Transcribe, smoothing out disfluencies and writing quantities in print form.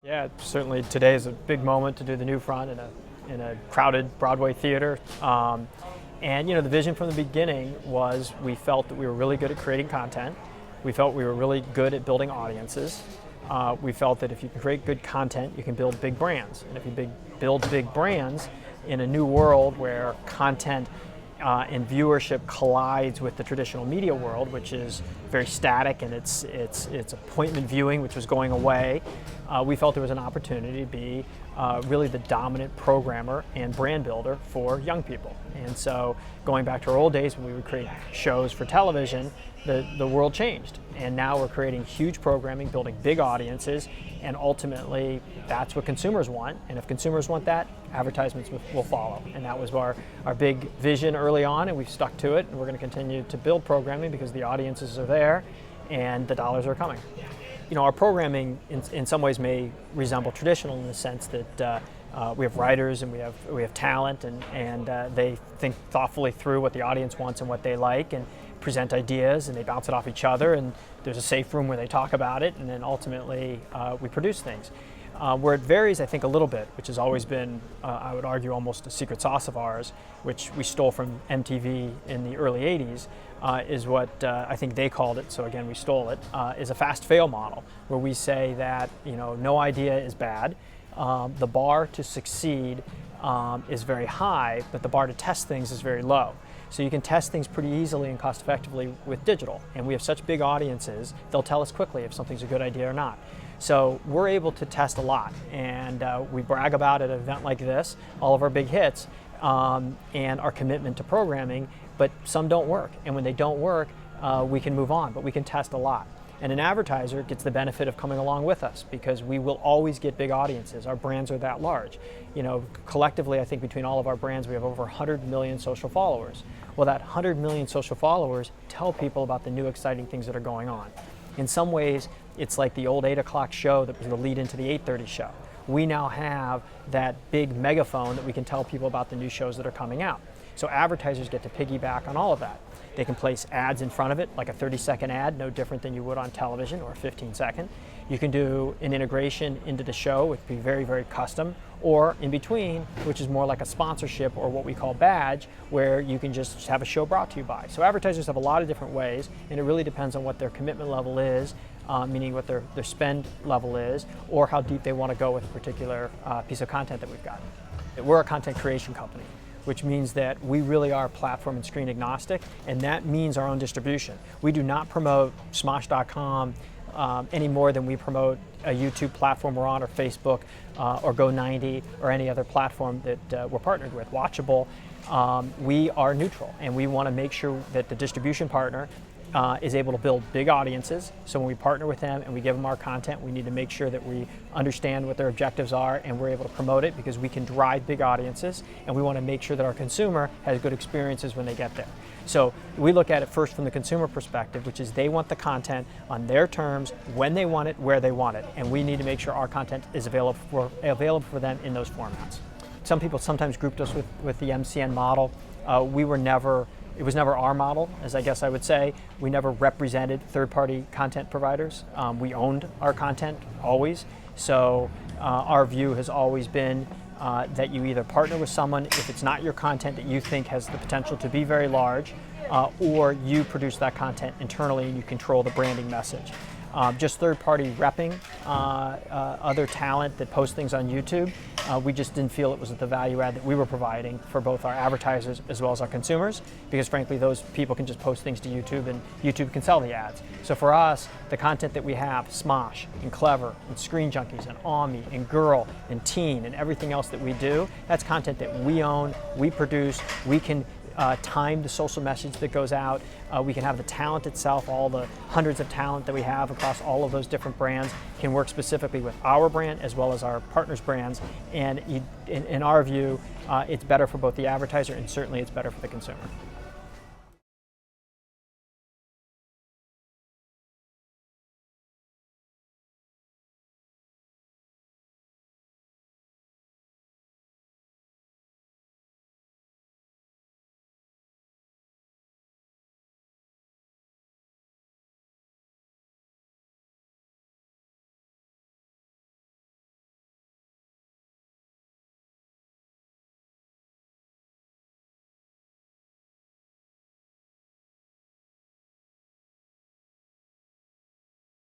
Yeah, certainly today is a big moment to do the New Front in a crowded Broadway theater. And the vision from the beginning was we felt that we were really good at creating content. We felt we were really good at building audiences. We felt that if you can create good content, you can build big brands. And if you build big brands in a new world where content and viewership collides with the traditional media world, which is very static and it's appointment viewing, which was going away, we felt there was an opportunity to be really the dominant programmer and brand builder for young people. And so going back to our old days when we would create shows for television, the world changed. And now we're creating huge programming, building big audiences, and ultimately that's what consumers want. And if consumers want that, advertisements will follow. And that was our big vision early on, and we've stuck to it. And we're going to continue to build programming because the audiences are there and the dollars are coming. Our programming in some ways may resemble traditional in the sense that we have writers and we have talent, and they think thoughtfully through what the audience wants and what they like, and present ideas, and they bounce it off each other, and there's a safe room where they talk about it, and then ultimately we produce things. Where it varies, I think, a little bit, which has always been, I would argue, almost a secret sauce of ours, which we stole from MTV in the early 80s, is what I think they called it, so again, we stole it, is a fast fail model, where we say that no idea is bad. The bar to succeed is very high, but the bar to test things is very low. So you can test things pretty easily and cost effectively with digital. And we have such big audiences, they'll tell us quickly if something's a good idea or not. So we're able to test a lot, and we brag about at an event like this, all of our big hits, and our commitment to programming, but some don't work. And when they don't work, we can move on, but we can test a lot. And an advertiser gets the benefit of coming along with us because we will always get big audiences. Our brands are that large. Collectively, I think between all of our brands, we have over 100 million social followers. Well, that 100 million social followers tell people about the new exciting things that are going on. In some ways, it's like the old 8 o'clock show that was the lead into the 8:30 show. We now have that big megaphone that we can tell people about the new shows that are coming out. So advertisers get to piggyback on all of that. They can place ads in front of it, like a 30-second ad, no different than you would on television, or a 15-second. You can do an integration into the show, which would be very, very custom, or in between, which is more like a sponsorship or what we call badge, where you can just have a show brought to you by. So advertisers have a lot of different ways, and it really depends on what their commitment level is, meaning what their spend level is, or how deep they want to go with a particular piece of content that we've got. We're a content creation company, which means that we really are platform and screen agnostic, and that means our own distribution. We do not promote Smosh.com any more than we promote a YouTube platform we're on, or Facebook, or Go90, or any other platform that we're partnered with, Watchable. We are neutral, and we want to make sure that the distribution partner is able to build big audiences. So when we partner with them and we give them our content, we need to make sure that we understand what their objectives are and we're able to promote it, because we can drive big audiences, and we want to make sure that our consumer has good experiences when they get there. So we look at it first from the consumer perspective, which is they want the content on their terms, when they want it, where they want it, and we need to make sure our content is available for them in those formats. Some people sometimes grouped us with the MCN model. It was never our model, as I guess I would say. We never represented third-party content providers. We owned our content always. So our view has always been that you either partner with someone if it's not your content that you think has the potential to be very large, or you produce that content internally and you control the branding message. Just third-party repping other talent that posts things on YouTube, we just didn't feel it was the value add that we were providing for both our advertisers as well as our consumers, because frankly those people can just post things to YouTube and YouTube can sell the ads. So for us, the content that we have, Smosh and Clever and Screen Junkies and Omni and Girl and Teen and everything else that we do, that's content that we own, we produce, we can time the social message that goes out. We can have the talent itself, all the hundreds of talent that we have across all of those different brands can work specifically with our brand as well as our partners' brands. And in our view, it's better for both the advertiser and certainly it's better for the consumer.